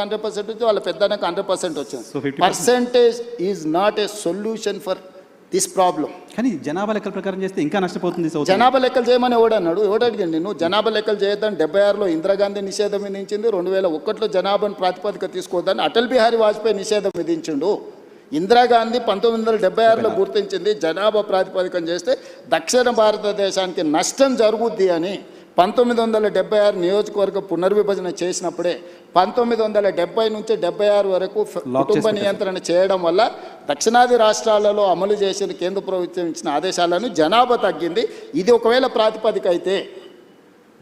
100% వచ్చి వాళ్ళ పెద్దనకు 100% వచ్చింది. Percentage is not a solution for this problem. కానీ జనాభా లెక్కల ప్రకారం చేస్తే ఇంకా నష్టపోతుంది. జనాభా లెక్కలు చేయమని ఎవడన్నాడు? ఎవడడిగండి? నువ్వు జనాభా లెక్కలు చేయొద్దని 76లో ఇందిరాగాంధీ నిషేధం విధించింది. 2001లో జనాభాను ప్రాతిపదిక తీసుకోవద్దని అటల్ బిహారీ వాజ్పేయి నిషేధం విధించిండు. ఇందిరాగాంధీ 1976లో గుర్తించింది జనాభా ప్రాతిపదికం చేస్తే దక్షిణ భారతదేశానికి నష్టం జరుగుద్ది అని. 1976 నియోజకవర్గ పునర్విభజన చేసినప్పుడే 1970 నుంచి 76 వరకు కుటుంబ నియంత్రణ చేయడం వల్ల దక్షిణాది రాష్ట్రాలలో అమలు చేసిన కేంద్ర ప్రభుత్వం ఇచ్చిన ఆదేశాలను జనాభా తగ్గింది. ఇది ఒకవేళ ప్రాతిపదిక అయితే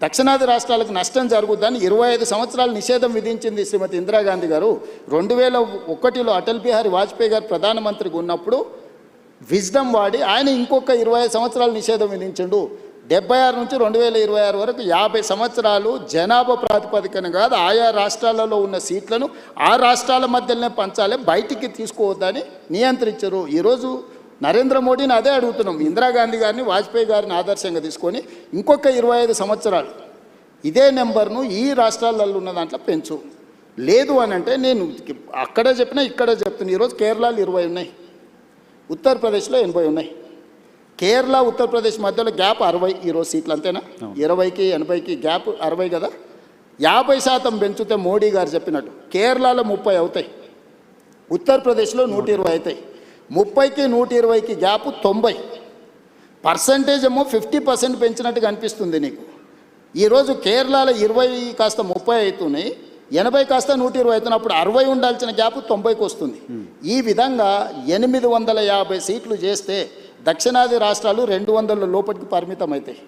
దక్షిణాది రాష్ట్రాలకు నష్టం జరుగుద్దని 25 సంవత్సరాలు నిషేధం విధించింది శ్రీమతి ఇందిరాగాంధీ గారు. 2001లో అటల్ బిహారీ వాజ్పేయి గారు ప్రధానమంత్రిగా ఉన్నప్పుడు విజ్డమ్ వాడి ఆయన ఇంకొక 25 సంవత్సరాలు నిషేధం విధించిండు. 76 నుంచి 2026 వరకు 50 సంవత్సరాలు జనాభా ప్రాతిపదికన కాదు, ఆయా రాష్ట్రాలలో ఉన్న సీట్లను ఆ రాష్ట్రాల మధ్యలోనే పంచాలి, బయటికి తీసుకోవద్దని నియంత్రించరు. ఈరోజు నరేంద్ర మోడీని అదే అడుగుతున్నాం. ఇందిరాగాంధీ గారిని వాజ్పేయి గారిని ఆదర్శంగా తీసుకొని ఇంకొక 25 సంవత్సరాలు ఇదే నెంబర్ను ఈ రాష్ట్రాలలో ఉన్న దాంట్లో పెంచు. లేదు అని అంటే నేను అక్కడే చెప్పినా ఇక్కడే చెప్తున్నా. ఈరోజు కేరళలో 20 ఉన్నాయి, ఉత్తరప్రదేశ్లో 80 ఉన్నాయి. కేరళ ఉత్తరప్రదేశ్ మధ్యలో గ్యాప్ 60 ఈరోజు సీట్లు, అంతేనా? 20కి 80కి గ్యాప్ 60 కదా. 50% పెంచితే మోడీ గారు చెప్పినట్టు కేరళలో 30 అవుతాయి, ఉత్తరప్రదేశ్లో 120 అవుతాయి. 30కి 120కి గ్యాప్ 90%. ఏమో 50% పెంచినట్టుగా అనిపిస్తుంది నీకు. ఈరోజు కేరళలో 20 కాస్త 30 అవుతున్నాయి, 80 కాస్త 120 అవుతున్నప్పుడు 60 ఉండాల్సిన గ్యాప్ 90కి వస్తుంది. ఈ విధంగా 850 సీట్లు చేస్తే దక్షిణాది రాష్ట్రాలు 200 లోపలికి పరిమితం అవుతాయి,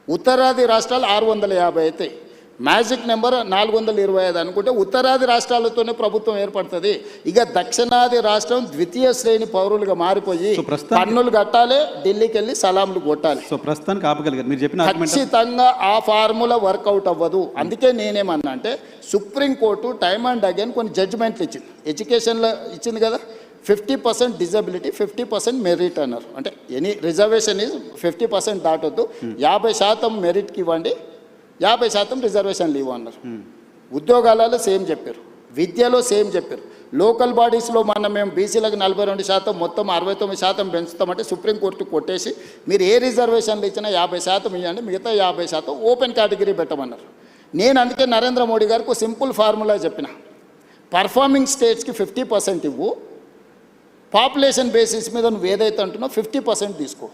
ఉత్తరాది రాష్ట్రాలు 650 అవుతాయి. మ్యాజిక్ నెంబర్ 425 అనుకుంటే ఉత్తరాది రాష్ట్రాలతోనే ప్రభుత్వం ఏర్పడుతుంది. ఇక దక్షిణాది రాష్ట్రం ద్వితీయ శ్రేణి పౌరులుగా మారిపోయి పన్నులు కట్టాలి, ఢిల్లీకి వెళ్ళి సలాంలు కొట్టాలి. సో ప్రస్తుతానికి ఆపగలిగారు మీరు చెప్పిన. ఖచ్చితంగా ఆ ఫార్ములా వర్కౌట్ అవ్వదు. అందుకే నేనేమన్నా అంటే సుప్రీంకోర్టు టైమ్ అండ్ అగైన్ కొన్ని జడ్జిమెంట్లు ఇచ్చింది. ఎడ్యుకేషన్లో ఇచ్చింది కదా, 50% డిజబిలిటీ, 50% మెరిట్ అన్నారు. అంటే ఎనీ రిజర్వేషన్ ఈజ్ 50% దాటొద్దు, 50% మెరిట్కి ఇవ్వండి, 50% రిజర్వేషన్లు ఇవ్వన్నారు. ఉద్యోగాలలో సేమ్ చెప్పారు, విద్యలో సేమ్ చెప్పారు. లోకల్ బాడీస్లో మేము బీసీలకు 42%, మొత్తం 69% పెంచుతామంటే సుప్రీంకోర్టు కొట్టేసి మీరు ఏ రిజర్వేషన్లు ఇచ్చినా 50% ఇవ్వండి, మిగతా 50% ఓపెన్ కేటగిరీ పెట్టమన్నారు. నేను అందుకే నరేంద్ర మోడీ గారికి సింపుల్ ఫార్ములా చెప్పిన, పర్ఫార్మింగ్ స్టేట్స్కి 50% ఇవ్వు, పాపులేషన్ బేసిస్ మీద నువ్వు ఏదైతే అంటున్నావు 50% తీసుకో.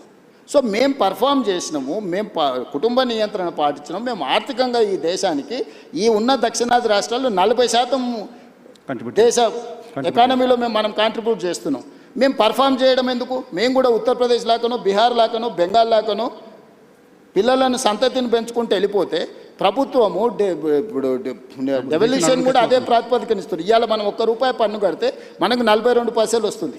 సో మేము పర్ఫామ్ చేసినాము, మేము కుటుంబ నియంత్రణ పాటించినాము, మేము ఆర్థికంగా ఈ దేశానికి ఈ ఉన్న దక్షిణాది రాష్ట్రాల్లో 40% దేశ ఎకానమీలో మనం కాంట్రిబ్యూట్ చేస్తున్నాం. మేము పర్ఫామ్ చేయడం ఎందుకు? మేము కూడా ఉత్తరప్రదేశ్ లాకనో, బీహార్ లాకనో, బెంగాల్ లాకనో పిల్లలను సంతతిని పెంచుకుంటూ వెళ్ళిపోతే ప్రభుత్వము డెవల్యూషన్ కూడా అదే ప్రాతిపదికనిస్తుంది. ఇవాళ మనం ₹1 పన్ను కడితే మనకు 42 పైసలు వస్తుంది.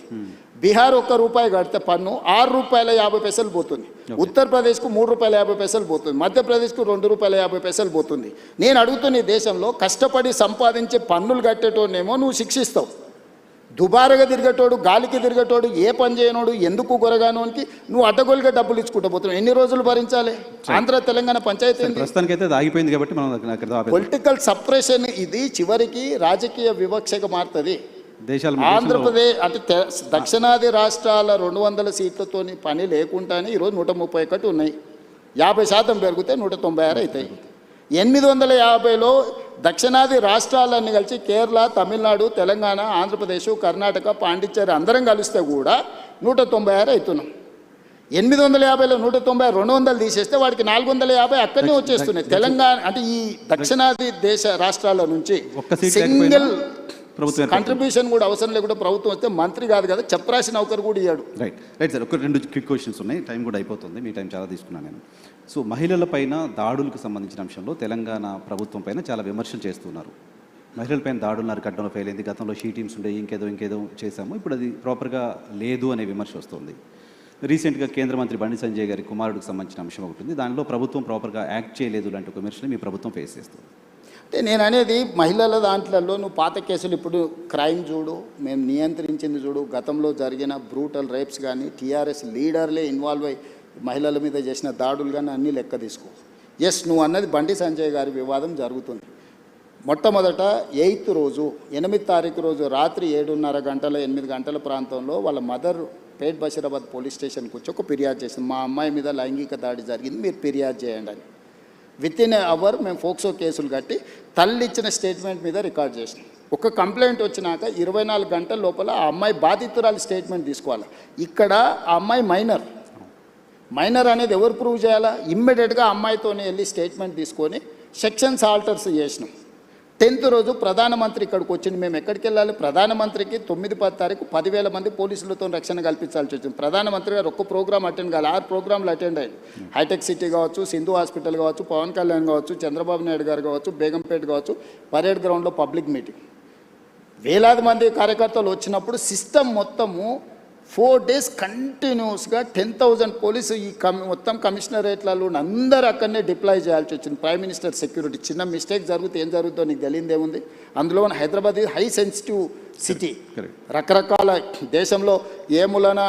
బీహార్ ₹1 కడితే పన్ను ₹6.50 పోతుంది, ఉత్తరప్రదేశ్కు ₹3.50 పోతుంది, మధ్యప్రదేశ్కు ₹2.50 పోతుంది. నేను అడుగుతున్న ఈ దేశంలో కష్టపడి సంపాదించే పన్నులు కట్టేటోనేమో నువ్వు శిక్షిస్తావు, దుబారగా తిరిగేటోడు, గాలికి తిరిగేటోడు, ఏ పని చేయనోడు, ఎందుకు గొరగానోనికి నువ్వు అడ్డగోలుగా డబ్బులు ఇచ్చుకుంటూ పోతున్నావు. ఎన్ని రోజులు భరించాలి? ఆంధ్ర తెలంగాణ పంచాయతీ ఆగిపోయింది కాబట్టి పొలిటికల్ సప్రెషన్ ఇది చివరికి రాజకీయ వివక్షగా మారుతుంది. ఆంధ్రప్రదేశ్ అంటే దక్షిణాది రాష్ట్రాల 200 సీట్లతోని పని లేకుండానే ఈరోజు 131 ఉన్నాయి, 50% పెరిగితే 196 అవుతాయి. 850లో దక్షిణాది రాష్ట్రాలన్నీ కలిసి కేరళ, తమిళనాడు, తెలంగాణ, ఆంధ్రప్రదేశ్, కర్ణాటక, పాండిచ్చేరి అందరం కలిస్తే కూడా 196 అవుతున్నాం. 850లో 190, 200 తీసేస్తే వాడికి 450 అక్కడనే వచ్చేస్తున్నాయి. తెలంగాణ అంటే ఈ దక్షిణాది దేశ రాష్ట్రాల నుంచి సింగిల్ కంట్రిబ్యూషన్ కూడా అవసరం లేకుండా ప్రభుత్వం వస్తే మంత్రి కాదు కదా, చెప్పరాసిన ఒకరు కూడా ఇయ్యాడు. రైట్ సార్, ఒక 2 క్విక్ క్వశ్చన్స్ ఉన్నాయి, టైం కూడా అయిపోతుంది, మీ టైం చాలా తీసుకున్నాను నేను. సో మహిళల పైన దాడులకు సంబంధించిన అంశంలో తెలంగాణ ప్రభుత్వం పైన చాలా విమర్శలు చేస్తున్నారు. మహిళలపైన దాడులు అరికట్టడంలో ఫెయిల్ అయింది, గతంలో షీ టీమ్స్ ఉండే ఇంకేదో చేశాము, ఇప్పుడు అది ప్రాపర్గా లేదు అనే విమర్శ వస్తుంది. రీసెంట్గా కేంద్ర మంత్రి బండి సంజయ్ గారి కుమారుడికి సంబంధించిన అంశం ఒకటి ఉంది, దానిలో ప్రభుత్వం ప్రాపర్గా యాక్ట్ చేయలేదు లాంటి ఒక విమర్శలు మీ ప్రభుత్వం ఫేస్ చేస్తుంది. అంటే నేను అనేది మహిళల దాంట్లలో నువ్వు పాత కేసులు ఇప్పుడు క్రైమ్ చూడు, మేము నియంత్రించింది చూడు, గతంలో జరిగిన బ్రూటల్ రేప్స్ కానీ, టీఆర్ఎస్ లీడర్లే ఇన్వాల్వ్ అయ్యి మహిళల మీద చేసిన దాడులు కానీ అన్నీ లెక్క తీసుకో. ఎస్, నువ్వు అన్నది బండి సంజయ్ గారి వివాదం జరుగుతుంది. మొట్టమొదట 8th రోజు 8 తారీఖు రోజు రాత్రి 7:30 గంటల 8 గంటల ప్రాంతంలో వాళ్ళ మదర్ పేట్ బషీరాబాద్ పోలీస్ స్టేషన్కి వచ్చి ఒక ఫిర్యాదు చేసింది, మా అమ్మాయి మీద లైంగిక దాడి జరిగింది, మీరు ఫిర్యాదు చేయండి అని. వితిన్ ఏ అవర్ మేము ఫోక్సో కేసులు కట్టి తల్లి ఇచ్చిన స్టేట్మెంట్ మీద రికార్డ్ చేసినాం. ఒక కంప్లైంట్ వచ్చినాక 24 గంటల లోపల ఆ అమ్మాయి బాధితురాలి స్టేట్మెంట్ తీసుకోవాలి. ఇక్కడ ఆ అమ్మాయి మైనర్ అనేది ఎవరు ప్రూవ్ చేయాలా? ఇమ్మీడియట్గా అమ్మాయితోనే వెళ్ళి స్టేట్మెంట్ తీసుకొని సెక్షన్స్ ఆల్టర్స్ చేసినాం. 10th రోజు ప్రధానమంత్రి ఇక్కడికి వచ్చింది. మేము ఎక్కడికి వెళ్ళాలి? ప్రధానమంత్రికి 9-10 తారీఖు 10,000 మంది పోలీసులతో రక్షణ కల్పించాల్సి వచ్చింది. ప్రధానమంత్రి గారు ఒక్క ప్రోగ్రామ్ అటెండ్ కావాలి, 6 ప్రోగ్రాంలు అటెండ్ అయ్యారు. హైటెక్ సిటీ కావచ్చు, సింధు హాస్పిటల్ కావచ్చు, పవన్ కళ్యాణ్ కావచ్చు, చంద్రబాబు నాయుడు గారు కావచ్చు, బేగంపేట కావచ్చు, పరేడ్ గ్రౌండ్లో పబ్లిక్ మీటింగ్. వేలాది మంది కార్యకర్తలు వచ్చినప్పుడు సిస్టమ్ మొత్తము 4 days కంటిన్యూస్గా 10,000 పోలీసు ఈ మొత్తం కమిషనరేట్లలో అందరూ అక్కడనే డిప్లాయ్ చేయాల్సి వచ్చింది. Prime minister security. చిన్న మిస్టేక్ జరిగితే ఏం జరుగుతుందో నీకు తెలియదేముంది. అందులో హైదరాబాద్ హై సెన్సిటివ్ సిటీ. రకరకాల దేశంలో ఏ మూలన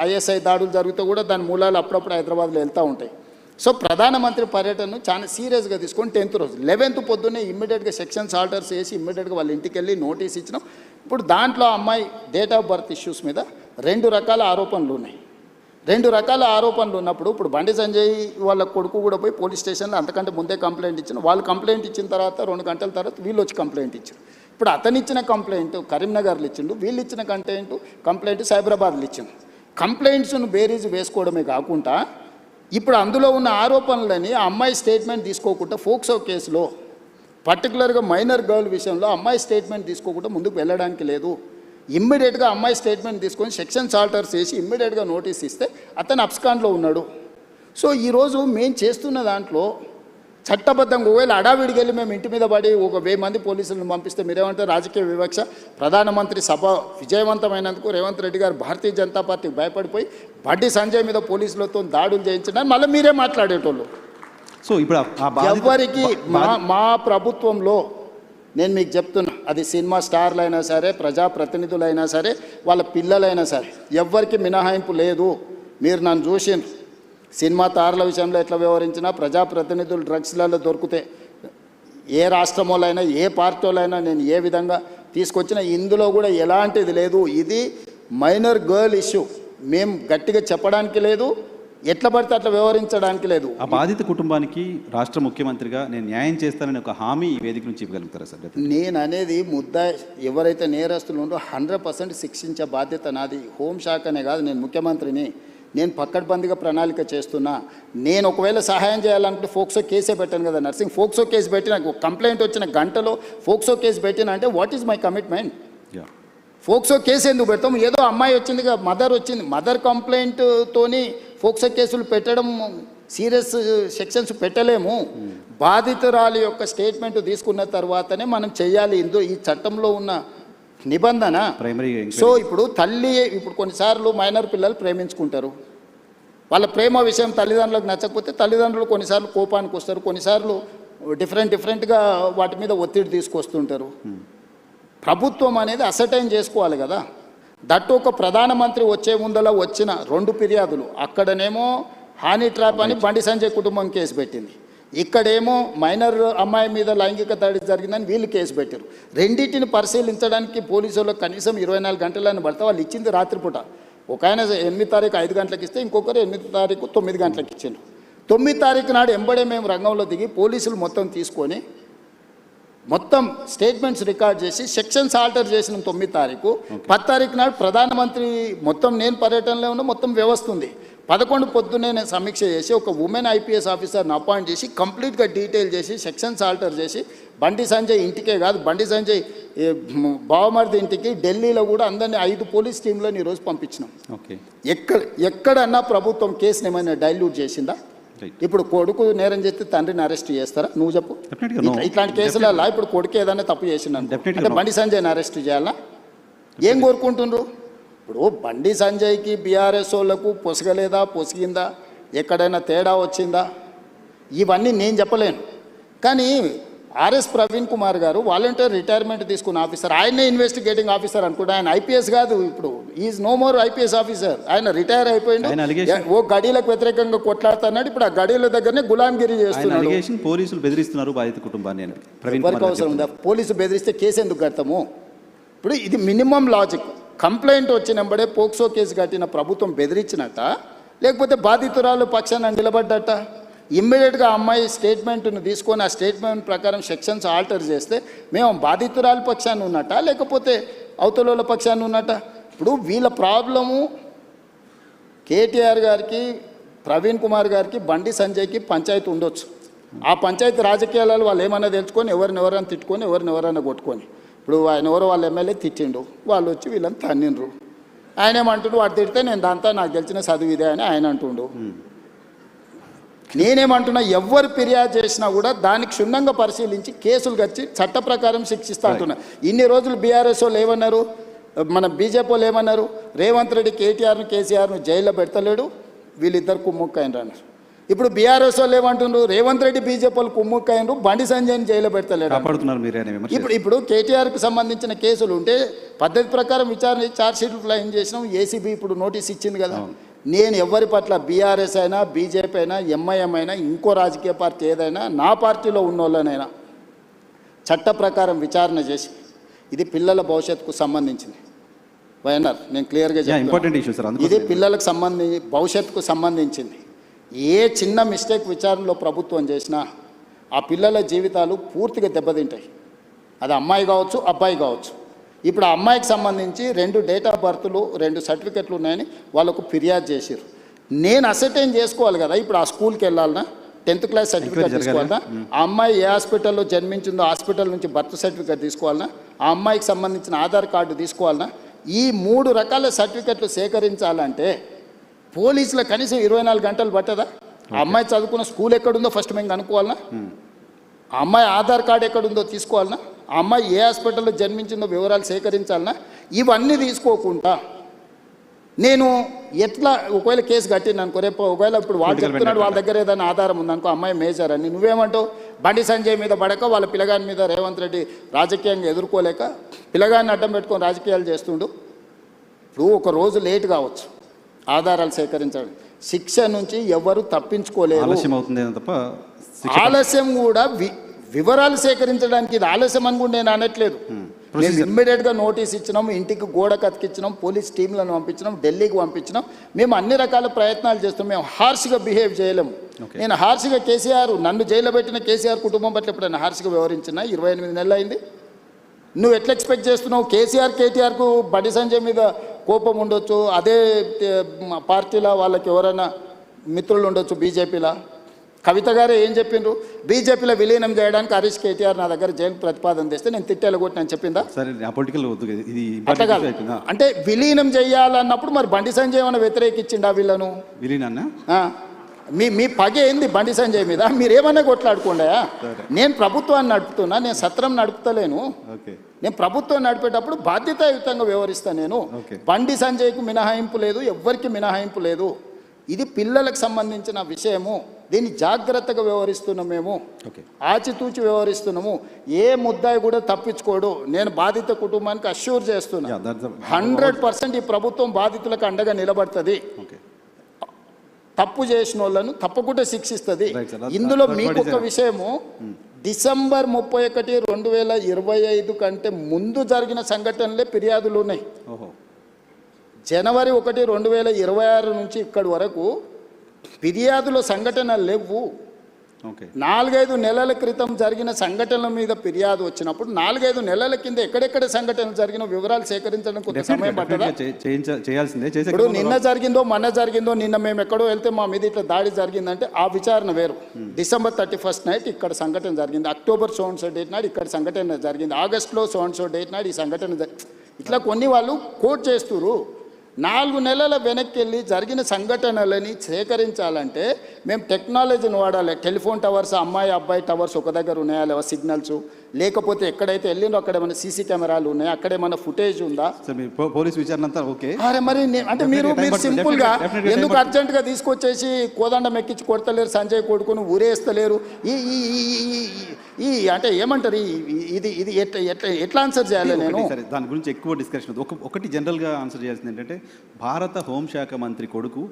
ఐఎస్ఐ దాడులు జరిగితే కూడా దాని మూలాలు అప్పుడప్పుడు హైదరాబాద్లో వెళ్తూ ఉంటాయి. సో ప్రధానమంత్రి పర్యటనను చాలా సీరియస్గా తీసుకొని 10th రోజు 11th పొద్దున్నే ఇమ్మీడియట్గా సెక్షన్స్ ఆర్డర్స్ వేసి ఇమ్మీడియట్గా వాళ్ళ ఇంటికి వెళ్ళి నోటీస్ ఇచ్చినాం. ఇప్పుడు దాంట్లో అమ్మాయి డేట్ ఆఫ్ బర్త్ ఇష్యూస్ మీద 2 రకాల ఆరోపణలు ఉన్నాయి. 2 రకాల ఆరోపణలు ఉన్నప్పుడు ఇప్పుడు బండి సంజయ్ వాళ్ళ కొడుకు కూడా పోయి పోలీస్ స్టేషన్లో అంతకంటే ముందే కంప్లైంట్ ఇచ్చిన. వాళ్ళు కంప్లైంట్ ఇచ్చిన తర్వాత 2 గంటల తర్వాత వీళ్ళు వచ్చి కంప్లైంట్ ఇచ్చారు. ఇప్పుడు అతను ఇచ్చిన కంప్లైంట్ కరీంనగర్లో ఇచ్చిండు, వీళ్ళు ఇచ్చిన కంప్లైంట్ సైబరాబాద్లో ఇచ్చిండు. కంప్లైంట్స్ను బేరీజ్ వేసుకోవడమే కాకుండా ఇప్పుడు అందులో ఉన్న ఆరోపణలని ఆ అమ్మాయి స్టేట్మెంట్ తీసుకోకుండా ఫోక్సో కేసులో పర్టికులర్గా మైనర్ గర్ల్ విషయంలో అమ్మాయి స్టేట్మెంట్ తీసుకోకుండా ముందుకు వెళ్ళడానికి లేదు. ఇమ్మీడియట్గా అమ్మాయి స్టేట్మెంట్ తీసుకొని సెక్షన్స్ ఆల్టర్స్ చేసి ఇమ్మీడియట్గా నోటీస్ ఇస్తే అతను అబ్స్కాండ్లో ఉన్నాడు. సో ఈరోజు మేము చేస్తున్న దాంట్లో చట్టబద్ధంగా ఒకవేళ అడావిడికి వెళ్ళి మేము ఇంటి మీద పడి 1,000 మంది పోలీసులను పంపిస్తే మీరేమంటారు? రాజకీయ వివక్ష. ప్రధానమంత్రి సభ విజయవంతమైనందుకు రేవంత్ రెడ్డి గారు భారతీయ జనతా పార్టీకి భయపడిపోయి బండి సంజయ్ మీద పోలీసులతో దాడులు చేయించడానికి మళ్ళీ మీరే మాట్లాడేటోళ్ళు. సో ఇప్పుడు ఎవరికి మా ప్రభుత్వంలో నేను మీకు చెప్తున్నా, అది సినిమా స్టార్లు అయినా సరే, ప్రజాప్రతినిధులైనా సరే, వాళ్ళ పిల్లలైనా సరే, ఎవ్వరికి మినహాయింపు లేదు. మీరు నన్ను చూసిండ్రు. సినిమా తారల విషయంలో ఎట్లా వ్యవహరించినా ప్రజాప్రతినిధులు డ్రగ్స్లలో దొరికితే ఏ రాష్ట్రంలోనైనా ఏ పార్టీలైనా నేను ఏ విధంగా తీసుకొచ్చినా ఇందులో కూడా ఎలాంటిది లేదు. ఇది మైనర్ గర్ల్ ఇష్యూ. మేము గట్టిగా చెప్పడానికి లేదు, ఎట్లా పడితే అట్లా వ్యవహరించడానికి లేదు. ఆ బాధిత కుటుంబానికి రాష్ట్ర ముఖ్యమంత్రిగా నేను న్యాయం చేస్తానని ఒక హామీ ఈ వేదిక నుంచి ఇవ్వగలుగుతారా సార్? నేను అనేది ఎవరైతే నేరస్తులు ఉందో 100% శిక్షించే బాధ్యత నాది. హోంశాఖనే కాదు, నేను ముఖ్యమంత్రిని. నేను పక్కడ్బందీగా ప్రణాళిక చేస్తున్నా. నేను ఒకవేళ సహాయం చేయాలనుకుంటే ఫోక్సో కేసే పెట్టాను కదా నర్సింగ్. ఫోక్సో కేసు పెట్టిన కంప్లైంట్ వచ్చిన గంటలో ఫోక్సో కేసు పెట్టిన అంటే what is my commitment? POCSO case ఎందుకు పెడతాం? ఏదో అమ్మాయి వచ్చింది, మదర్ వచ్చింది, మదర్ కంప్లైంట్తోని ఫోక్సో కేసులు పెట్టడం సీరియస్ సెక్షన్స్ పెట్టలేము. బాధితురాలి యొక్క స్టేట్మెంట్ తీసుకున్న తర్వాతనే మనం చెయ్యాలి. ఈ చట్టంలో ఉన్న నిబంధన. సో ఇప్పుడు కొన్నిసార్లు మైనర్ పిల్లలు ప్రేమించుకుంటారు. వాళ్ళ ప్రేమ విషయం తల్లిదండ్రులకు నచ్చకపోతే తల్లిదండ్రులు కొన్నిసార్లు కోపానికి వస్తారు, కొన్నిసార్లు డిఫరెంట్గా వాటి మీద ఒత్తిడి తీసుకొస్తుంటారు. ప్రభుత్వం అనేది అసర్టైన్ చేసుకోవాలి కదా. దట్టు ఒక ప్రధానమంత్రి వచ్చే ముందల వచ్చిన 2 ఫిర్యాదులు, అక్కడనేమో హానీ ట్రాప్ అని బండి సంజయ్ కుటుంబం కేసు పెట్టింది, ఇక్కడేమో మైనర్ అమ్మాయి మీద లైంగిక దాడి జరిగిందని వీళ్ళు కేసు పెట్టారు. రెండింటిని పరిశీలించడానికి పోలీసులకు కనీసం 24 గంటలని పడితే వాళ్ళు ఇచ్చింది రాత్రిపూట. ఒక ఆయన 8 తారీఖు 5 గంటలకు ఇస్తే ఇంకొకరు 8 తారీఖు 9 గంటలకు ఇచ్చారు. 9 తారీఖు నాడు ఎంబడే మేము రంగంలో దిగి పోలీసులు మొత్తం తీసుకొని మొత్తం స్టేట్మెంట్స్ రికార్డ్ చేసి సెక్షన్స్ ఆల్టర్ చేసిన 9 తారీఖు. 10 తారీఖు నాడు ప్రధానమంత్రి మొత్తం నేను పర్యటనలో ఉన్న మొత్తం వ్యవస్థ ఉంది. 11 పొద్దున్నే నేను సమీక్ష చేసి ఒక ఉమెన్ ఐపీఎస్ ఆఫీసర్ని అపాయింట్ చేసి కంప్లీట్గా డీటెయిల్ చేసి సెక్షన్స్ ఆల్టర్ చేసి బండి సంజయ్ ఇంటికే కాదు, బండి సంజయ్ బావమరిది ఇంటికి ఢిల్లీలో కూడా అందరినీ 5 పోలీస్ టీంలను ఈరోజు పంపించినాం. ఎక్కడన్నా ప్రభుత్వం కేసుని ఏమైనా డైల్యూట్ చేసిందా? ఇప్పుడు కొడుకు నేరం చేస్తే తండ్రిని అరెస్ట్ చేస్తారా? నువ్వు చెప్పు. ఇట్లాంటి కేసులలో ఇప్పుడు కొడుకు ఏదైనా తప్పు చేసిండు అంటే బండి సంజయ్ని అరెస్ట్ చేయాలా? ఏం కోరుకుంటుండ్రు? ఇప్పుడు బండి సంజయ్కి బీఆర్ఎస్ వాళ్ళకు పొసగలేదా, పొసిగిందా, ఎక్కడైనా తేడా వచ్చిందా, ఇవన్నీ నేను చెప్పలేను. కానీ ఆర్ఎస్ ప్రవీణ్ కుమార్ గారు వాలంటీర్ రిటైర్మెంట్ తీసుకున్న ఆఫీసర్, ఆయనే ఇన్వెస్టిగేటింగ్ ఆఫీసర్ అనుకుంటా. ఆయన ఐపీఎస్ కాదు, ఇప్పుడు is no more IPS officer. ఆయన రిటైర్ అయిపోయింది. ఓ గడీలకు వ్యతిరేకంగా కొట్లాడుతున్నాడు. ఇప్పుడు ఆ గడీల దగ్గరనే గులాంగిరి చేస్తున్నాడు. పోలీసులు బెదిరిస్తున్నారు బాధిత కుటుంబాన్ని. ఎవరికి అవసరం ఉందా? పోలీసు బెదిరిస్తే కేసు ఎందుకు కడతాము? ఇప్పుడు ఇది మినిమం లాజిక్. కంప్లైంట్ వచ్చినప్పుడే పోక్సో కేసు కట్టిన ప్రభుత్వం బెదిరించినట్ట, లేకపోతే బాధితురాలు పక్షాన నిలబడ్డట? ఇమ్మీడియట్గా అమ్మాయి స్టేట్మెంట్ను తీసుకొని ఆ స్టేట్మెంట్ ప్రకారం సెక్షన్స్ ఆల్టర్ చేస్తే మేము బాధితురాలు పక్షాన్ని ఉన్నట్ట, లేకపోతే అవతల పక్షాన్ని ఉన్నట్ట? ఇప్పుడు వీళ్ళ ప్రాబ్లము కేటీఆర్ గారికి, ప్రవీణ్ కుమార్ గారికి, బండి సంజయ్కి పంచాయతీ ఉండొచ్చు. ఆ పంచాయతీ రాజకీయాలలో వాళ్ళు ఏమన్నా తెలుసుకొని ఎవరినెవరైనా తిట్టుకొని ఎవరినెవరైనా కొట్టుకొని, ఇప్పుడు ఆయన ఎవరో వాళ్ళ ఎమ్మెల్యే తిట్టిండు, వాళ్ళు వచ్చి వీళ్ళని తన్నిండ్రు. ఆయన ఏమంటుండు, వాడు తిడితే నేను దాంతో నాకు గెలిచిన చదువు ఇదే అని ఆయన అంటుండు. నేనేమంటున్నా, ఎవరు ఫిర్యాదు చేసినా కూడా దానికి క్షుణ్ణంగా పరిశీలించి కేసులు కచ్చి చట్ట ప్రకారం శిక్షిస్తా అంటున్నా. ఇన్ని రోజులు బీఆర్ఎస్ వాళ్ళు ఏమన్నారు, మన బీజేపీ వాళ్ళు ఏమన్నారు, రేవంత్ రెడ్డి కేటీఆర్ను కేసీఆర్ను జైల్లో పెడతలేడు, వీళ్ళిద్దరు కుమ్ముక్కైనరు అన్నారు. ఇప్పుడు బీఆర్ఎస్ వాళ్ళు ఏమంటున్నారు, రేవంత్ రెడ్డి బీజేపీ వాళ్ళు కుమ్ముక్కైనరు, బండి సంజయ్ని జైల్లో పెడతలేడు. ఇప్పుడు కేటీఆర్కి సంబంధించిన కేసులు ఉంటే పద్ధతి ప్రకారం విచారణ ఛార్జ్షీట్లు ఫ్లైన్ చేసినాం. ఏసీబీ ఇప్పుడు నోటీస్ ఇచ్చింది కదా. నేను ఎవరి పట్ల, బీఆర్ఎస్ అయినా, బీజేపీ అయినా, ఎంఐఎం అయినా, ఇంకో రాజకీయ పార్టీ ఏదైనా, నా పార్టీలో ఉన్న వాళ్ళనైనా చట్ట ప్రకారం విచారణ చేసి, ఇది పిల్లల భవిష్యత్తుకు సంబంధించింది. వైఎన్ఆర్ నేను క్లియర్గా చెప్తాను, ఇది పిల్లలకు భవిష్యత్తుకు సంబంధించింది. ఏ చిన్న మిస్టేక్ విచారణలో ప్రభుత్వం చేసినా ఆ పిల్లల జీవితాలు పూర్తిగా దెబ్బతింటాయి. అది అమ్మాయి కావచ్చు, అబ్బాయి కావచ్చు. ఇప్పుడు ఆ అమ్మాయికి సంబంధించి 2 డేట్ ఆఫ్ బర్త్లు 2 సర్టిఫికెట్లు ఉన్నాయని వాళ్ళకు ఫిర్యాదు చేశారు. నేను అసర్టైన్ చేసుకోవాలి కదా. ఇప్పుడు ఆ స్కూల్కి వెళ్ళాలన్నా, 10th క్లాస్ సర్టిఫికేట్ తీసుకోవాలన్నా, ఆ అమ్మాయి ఏ హాస్పిటల్లో జన్మించిందో హాస్పిటల్ నుంచి బర్త్ సర్టిఫికేట్ తీసుకోవాలన్నా, ఆ అమ్మాయికి సంబంధించిన ఆధార్ కార్డు తీసుకోవాలన్నా, ఈ 3 రకాల సర్టిఫికెట్లు సేకరించాలంటే పోలీసుల కనీసం 24 గంటలు పట్టదా? ఆ అమ్మాయి చదువుకున్న స్కూల్ ఎక్కడుందో ఫస్ట్ మేము కనుక్కోవాలన్నా, ఆ అమ్మాయి ఆధార్ కార్డు ఎక్కడుందో తీసుకోవాలన్నా, ఆ అమ్మాయి ఏ హాస్పిటల్లో జన్మించిందో వివరాలు సేకరించాలన్నా, ఇవన్నీ తీసుకోకుండా నేను ఎట్లా ఒకవేళ కేసు కట్టింది అనుకో, రేపు ఒకవేళ ఇప్పుడు వాళ్ళు చెప్తున్నాడు వాళ్ళ దగ్గర ఏదైనా ఆధారం ఉందనుకో, అమ్మాయి మేజర్ అని, నువ్వేమంటావు? బండి సంజయ్ మీద పడక వాళ్ళ పిల్లగాని మీద రేవంత్ రెడ్డి రాజకీయంగా ఎదుర్కోలేక పిల్లగాన్ని అడ్డం పెట్టుకొని రాజకీయాలు చేస్తుండు. ఇప్పుడు ఒక రోజు లేట్ కావచ్చు ఆధారాలు సేకరించడం, శిక్ష నుంచి ఎవరు తప్పించుకోలేరు. ఆలస్యం కూడా వివరాలు సేకరించడానికి ఇది ఆలస్యం అని కూడా నేను అనట్లేదు. మేము ఇమ్మీడియట్గా నోటీస్ ఇచ్చినాం, ఇంటికి గోడ కతికిచ్చినాం, పోలీస్ టీంలను పంపించినాం, ఢిల్లీకి పంపించినాం. మేము అన్ని రకాల ప్రయత్నాలు చేస్తాం. మేము హార్ష్గా బిహేవ్ చేయలేము. నేను హార్ష్గా కేసీఆర్, నన్ను జైల్లో పెట్టిన కేసీఆర్ కుటుంబం పట్ల ఎప్పుడైనా హార్ష్గా వ్యవహరించినా? 28 నెలలు అయింది. నువ్వు ఎట్లా ఎక్స్పెక్ట్ చేస్తున్నావు? కేటీఆర్కు బండి సంజయ్ మీద కోపం ఉండొచ్చు, అదే పార్టీలో వాళ్ళకి ఎవరైనా మిత్రులు ఉండొచ్చు, బీజేపీలో. కవిత గారే ఏం చెప్పిండ్రు, బీజేపీలో విలీనం చేయడానికి హరీష్ కేటీఆర్ నా దగ్గర జైలు ప్రతిపాదన తెస్తే నేను తిట్టేలా కొట్టినని చెప్పిందా? అట్లా కాదు. అంటే విలీనం చేయాలన్నప్పుడు మరి బండి సంజయ్ ఏమైనా వ్యతిరేకించిండా వీళ్ళను? మీ పగ ఏంది బండి సంజయ్ మీద? మీరేమన్నా కొట్లాడుకోండా? నేను ప్రభుత్వాన్ని నడుపుతున్నా, నేను సత్రం నడుపుతలేను. నేను ప్రభుత్వం నడిపేటప్పుడు బాధ్యతాయుతంగా వ్యవహరిస్తాను. నేను బండి సంజయ్కు మినహాయింపు లేదు, ఎవ్వరికి మినహాయింపు లేదు. ఇది పిల్లలకు సంబంధించిన విషయము. దీన్ని జాగ్రత్తగా వ్యవహరిస్తున్నాం, మేము ఆచితూచి వ్యవహరిస్తున్నాము. ఏ ముద్దాయి కూడా తప్పించుకోడు. నేను బాధిత కుటుంబానికి అష్యూర్ చేస్తున్నా, 100% ఈ ప్రభుత్వం బాధితులకు అండగా నిలబడుతుంది. తప్పు చేసిన వాళ్ళను తప్పకుండా శిక్షిస్తుంది. ఇందులో మీకు ఒక విషయము, డిసెంబర్ 31, 2025 కంటే ముందు జరిగిన సంఘటనలే ఫిర్యాదులు ఉన్నాయి. జనవరి 1, 2026 నుంచి ఇక్కడి వరకు ఫిర్యాదుల సంఘటనలు లేవు. 4-5 నెలల క్రితం జరిగిన సంఘటనల మీద ఫిర్యాదు వచ్చినప్పుడు 4-5 నెలల కింద ఎక్కడెక్కడ సంఘటనలు జరిగిన వివరాలు సేకరించడం కొంత సమయం పట్టదా? ఇప్పుడు నిన్న జరిగిందో మొన్న జరిగిందో, నిన్న మేము ఎక్కడో వెళ్తే మా మీద ఇట్లా దాడి జరిగిందంటే ఆ విచారణ వేరు. డిసెంబర్ 31 నైట్ ఇక్కడ సంఘటన జరిగింది, October so and so date నాడు ఇక్కడ సంఘటన జరిగింది, ఆగస్టులో సో అండ్ సో డేట్ నాడు ఈ సంఘటన ఇట్లా కొన్ని వాళ్ళు కోట్ చేస్తున్నారు. 4 నెలల వెనక్కి వెళ్ళి జరిగిన సంఘటనలని సేకరించాలంటే మేము టెక్నాలజీని వాడాలి. టెలిఫోన్ టవర్స్, అమ్మాయి అబ్బాయి టవర్స్ ఒక దగ్గర ఉన్నాయా లేవా సిగ్నల్స్, లేకపోతే ఎక్కడైతే వెళ్ళిందో అక్కడ ఏమైనా సీసీ కెమెరాలు ఉన్నాయా, అక్కడ ఏమైనా ఫుటేజ్ ఉందా? పోలీస్ విచారణ అంతా ఓకే. అరే మరి అంటే మీరు సింపుల్గా ఎందుకు అర్జెంటుగా తీసుకొచ్చేసి కోదండం ఎక్కించి కొడతలేరు, సంజయ్ కొడుకుని ఊరేస్తలేరు? ఈ అంటే ఏమంటారు ఇది ఇది ఎట్లా ఎట్లా ఎట్లా ఆన్సర్ చేయాలి నేను? ఒకటి సరే, దాని గురించి ఎక్కువ డిస్కషన్ ఒకటి జనరల్గా ఆన్సర్ చేయాల్సింది ఏంటంటే భారత హోంశాఖ మంత్రి కొడుకు